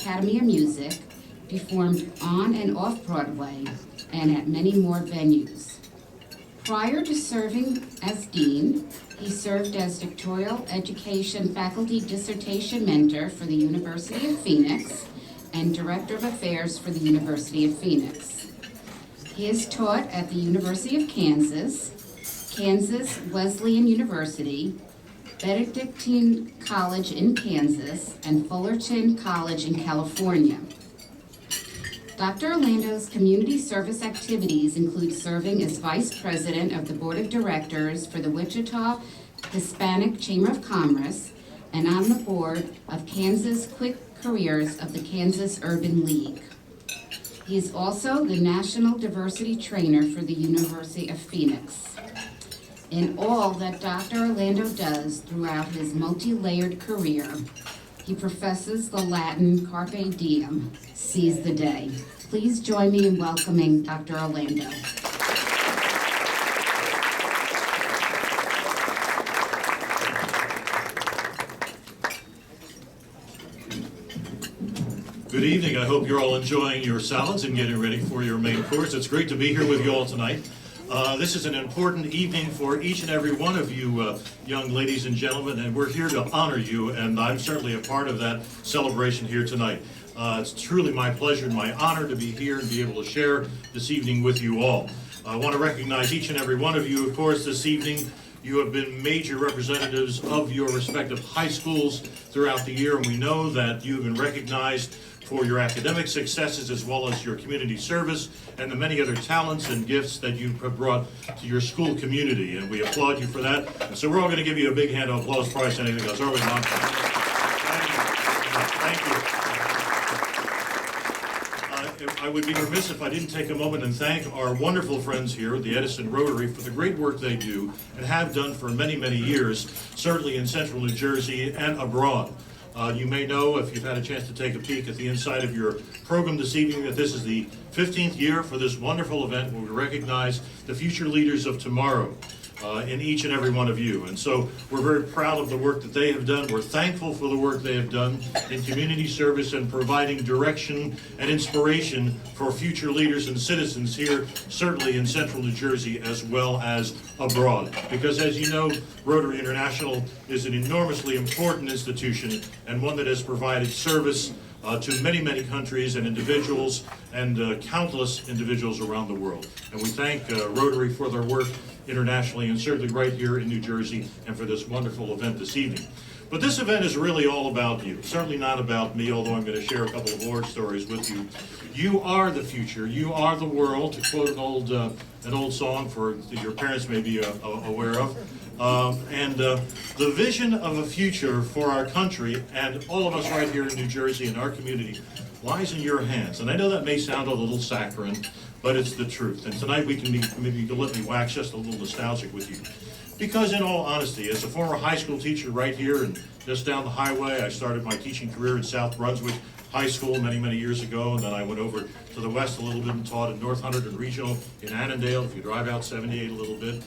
Academy of Music, performed on and off Broadway, and at many more venues. Prior to serving as dean, he served as doctoral education faculty dissertation mentor for the University of Phoenix and director of affairs for the University of Phoenix. He has taught at the University of Kansas, Kansas Wesleyan University, Benedictine College in Kansas, and Fullerton College in California. Dr. Orlando's community service activities include serving as Vice President of the Board of Directors for the Wichita Hispanic Chamber of Commerce and on the board of Kansas Quick Careers of the Kansas Urban League. He is also the National Diversity Trainer for the University of Phoenix. In all that Dr. Orlando does throughout his multi-layered career, he professes the Latin carpe diem, seize the day. Please join me in welcoming Dr. Orlando. Good evening. I hope you're all enjoying your salads and getting ready for your main course. It's great to be here with you all tonight. This is an important evening for each and every one of you young ladies and gentlemen, and we're here to honor you, and I'm certainly a part of that celebration here tonight. It's truly my pleasure and my honor to be here and be able to share this evening with you all. I want to recognize each and every one of you, of course, this evening. You have been major representatives of your respective high schools throughout the year, and we know that you have been recognized for your academic successes as well as your community service and the many other talents and gifts that you have brought to your school community, and we applaud you for that. And so we're all going to give you a big hand of applause prior to anything else, are we not? Thank you. I would be remiss if I didn't take a moment and thank our wonderful friends here at the Edison Rotary for the great work they do and have done for many, many years, certainly in central New Jersey and abroad. You may know, if you've had a chance to take a peek at the inside of your program this evening, that this is the 15th year for this wonderful event where we recognize the future leaders of tomorrow in each and every one of you. And so we're very proud of the work that they have done. We're thankful for the work they have done in community service and providing direction and inspiration for future leaders and citizens here, certainly in central New Jersey as well as abroad. Because as you know, Rotary International is an enormously important institution and one that has provided service to many, many countries and individuals and countless individuals around the world. And we thank Rotary for their work internationally and certainly right here in New Jersey and for this wonderful event this evening. But this event is really all about you, certainly not about me, although I'm going to share a couple of war stories with you. You are the future, you are the world, to quote an old song that your parents may be aware of. The vision of a future for our country and all of us right here in New Jersey and our community lies in your hands. And I know that may sound a little saccharine, but it's the truth. And tonight maybe you can let me wax just a little nostalgic with you. Because in all honesty, as a former high school teacher right here and just down the highway, I started my teaching career in South Brunswick High School many, many years ago, and then I went over to the west a little bit and taught at North Hunterdon Regional in Annandale, if you drive out 78 a little bit.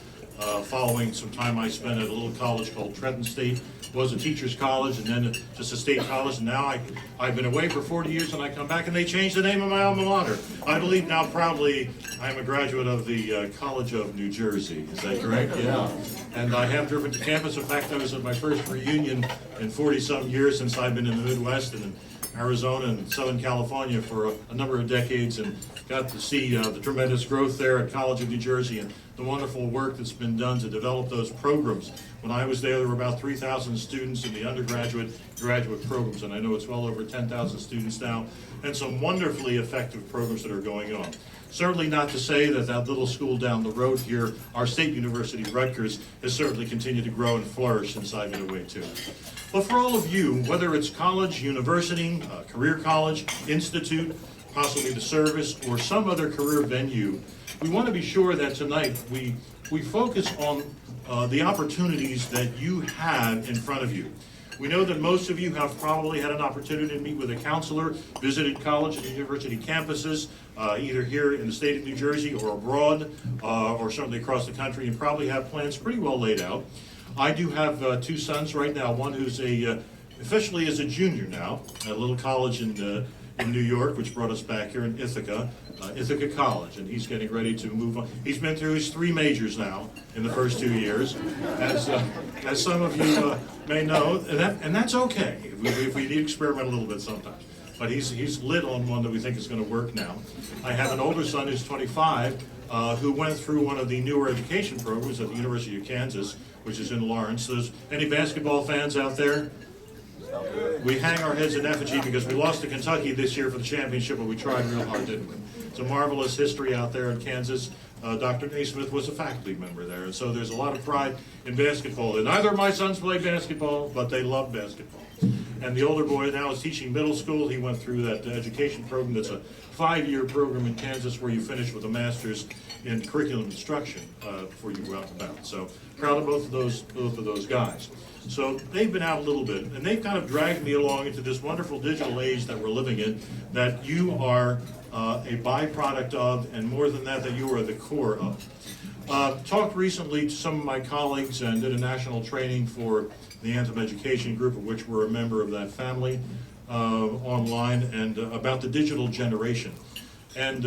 Following some time I spent at a little college called Trenton State, was a teacher's college and then just a state college, and now I've been away for 40 years and I come back and they changed the name of my alma mater. I believe now proudly I'm a graduate of the College of New Jersey. Is that correct? Yeah. And I have driven to campus. In fact, I was at my first reunion in 40-some years since I've been in the Midwest and in Arizona and Southern California for a number of decades, and got to see the tremendous growth there at College of New Jersey and the wonderful work that's been done to develop those programs. When I was there were about 3,000 students in the undergraduate, graduate programs, and I know it's well over 10,000 students now, and some wonderfully effective programs that are going on. Certainly not to say that that little school down the road here, our state university, Rutgers, has certainly continued to grow and flourish since I've been away too. But for all of you, whether it's college, university, career college, institute, possibly the service, or some other career venue, we want to be sure that tonight we focus on the opportunities that you have in front of you. We know that most of you have probably had an opportunity to meet with a counselor, visited college and university campuses, either here in the state of New Jersey or abroad, or certainly across the country, and probably have plans pretty well laid out. I do have two sons right now, one who's a officially is a junior now at a little college in New York, which brought us back here in Ithaca, Ithaca College, and he's getting ready to move on. He's been through his 3 majors now in the first 2 years, as some of you may know, and that's okay if we need to experiment a little bit sometimes. But he's lit on one that we think is going to work now. I have an older son who's 25, who went through one of the newer education programs at the University of Kansas, which is in Lawrence. There's any basketball fans out there? We hang our heads in effigy because we lost to Kentucky this year for the championship, but we tried real hard, didn't we? It's a marvelous history out there in Kansas. Dr. Naismith was a faculty member there, and so there's a lot of pride in basketball. And neither of my sons play basketball, but they love basketball. And the older boy now is teaching middle school. He went through that education program that's a 5-year program in Kansas where you finish with a master's in curriculum instruction before you go out and about. So proud of both of those guys. So they've been out a little bit, and they've kind of dragged me along into this wonderful digital age that we're living in, that you are a byproduct of, and more than that, that you are the core of. Talked recently to some of my colleagues and did a national training for the Anthem education group, of which we're a member of that family, online, and about the digital generation. And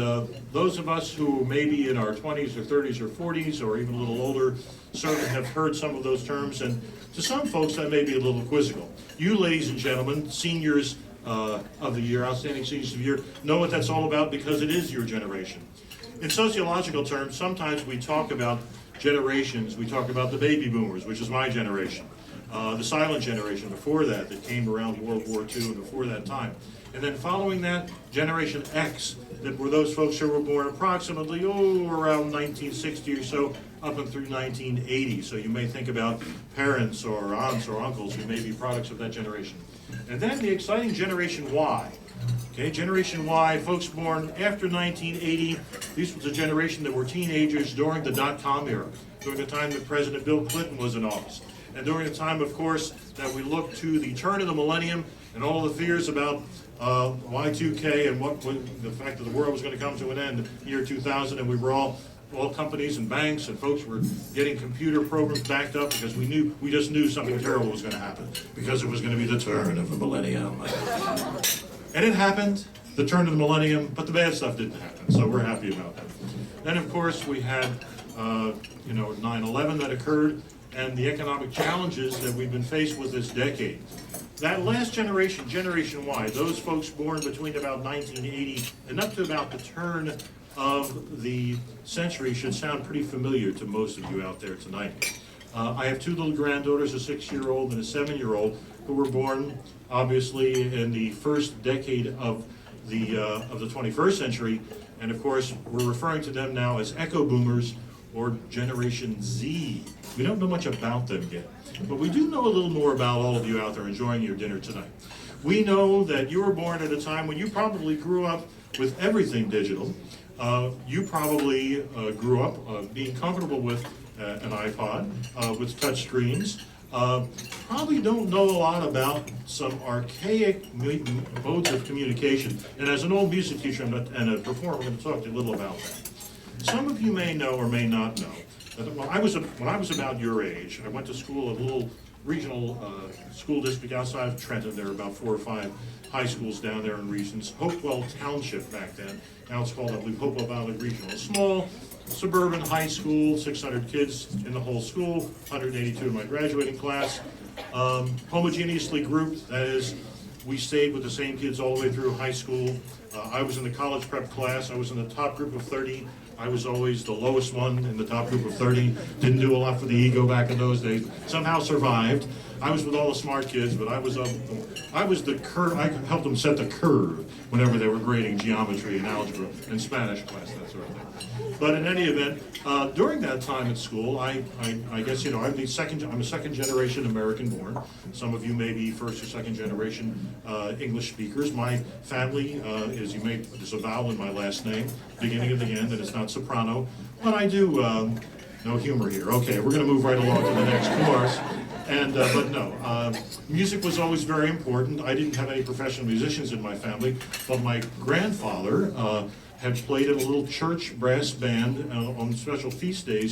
those of us who may be in our 20s or 30s or 40s or even a little older certainly have heard some of those terms, and to some folks that may be a little quizzical. You, ladies and gentlemen, seniors of the year, outstanding seniors of the year, know what that's all about because it is your generation. In sociological terms, sometimes we talk about generations. We talk about the baby boomers, which is my generation, the silent generation before that came around World War II and before that time. And then following that, Generation X, that were those folks who were born approximately, around 1960 or so, up and through 1980. So you may think about parents or aunts or uncles who may be products of that generation. And then the exciting Generation Y. Okay, Generation Y, folks born after 1980. This was a generation that were teenagers during the dot-com era, during the time that President Bill Clinton was in office. And during the time, of course, that we look to the turn of the millennium and all the fears about Y2K and the fact that the world was going to come to an end year 2000, and we were all companies and banks and folks were getting computer programs backed up because we just knew something terrible was going to happen because it was going to be the turn of the millennium. And it happened, the turn of the millennium, but the bad stuff didn't happen, so we're happy about that. Then, of course, we had 9/11 that occurred, and the economic challenges that we've been faced with this decade. That last generation, Generation Y, those folks born between about 1980 and up to about the turn of the century should sound pretty familiar to most of you out there tonight. I have 2 little granddaughters, a 6-year-old and a 7-year-old, who were born, obviously, in the first decade of the 21st century, and of course, we're referring to them now as Echo Boomers or Generation Z. We don't know much about them yet, but we do know a little more about all of you out there enjoying your dinner tonight. We know that you were born at a time when you probably grew up with everything digital. You probably grew up being comfortable with an iPod, with touch screens. Probably don't know a lot about some archaic modes of communication. And as an old music teacher and a performer, I'm going to talk to you a little about that. Some of you may know or may not know that when I was about your age, I went to school at a little regional school district outside of Trenton. There were about 4 or 5 high schools down there in Regions. Hopewell Township back then. Now it's called, I believe, Hopewell Valley Regional. A small suburban high school, 600 kids in the whole school, 182 in my graduating class. Homogeneously grouped, that is, we stayed with the same kids all the way through high school. I was in the college prep class. I was in the top group of 30. I was always the lowest one in the top group of 30. Didn't do a lot for the ego back in those days. Somehow survived. I was with all the smart kids, but I helped them set the curve whenever they were grading geometry and algebra and Spanish class, that sort of thing. But in any event, during that time at school, I guess, I'm a second generation American born. Some of you may be first or second generation English speakers. My family is, there's a vowel in my last name, beginning and the end, and it's not soprano. But I do, no humor here. Okay, we're going to move right along to the next course. And, but no, music was always very important. I didn't have any professional musicians in my family, but my grandfather had played in a little church brass band on special feast days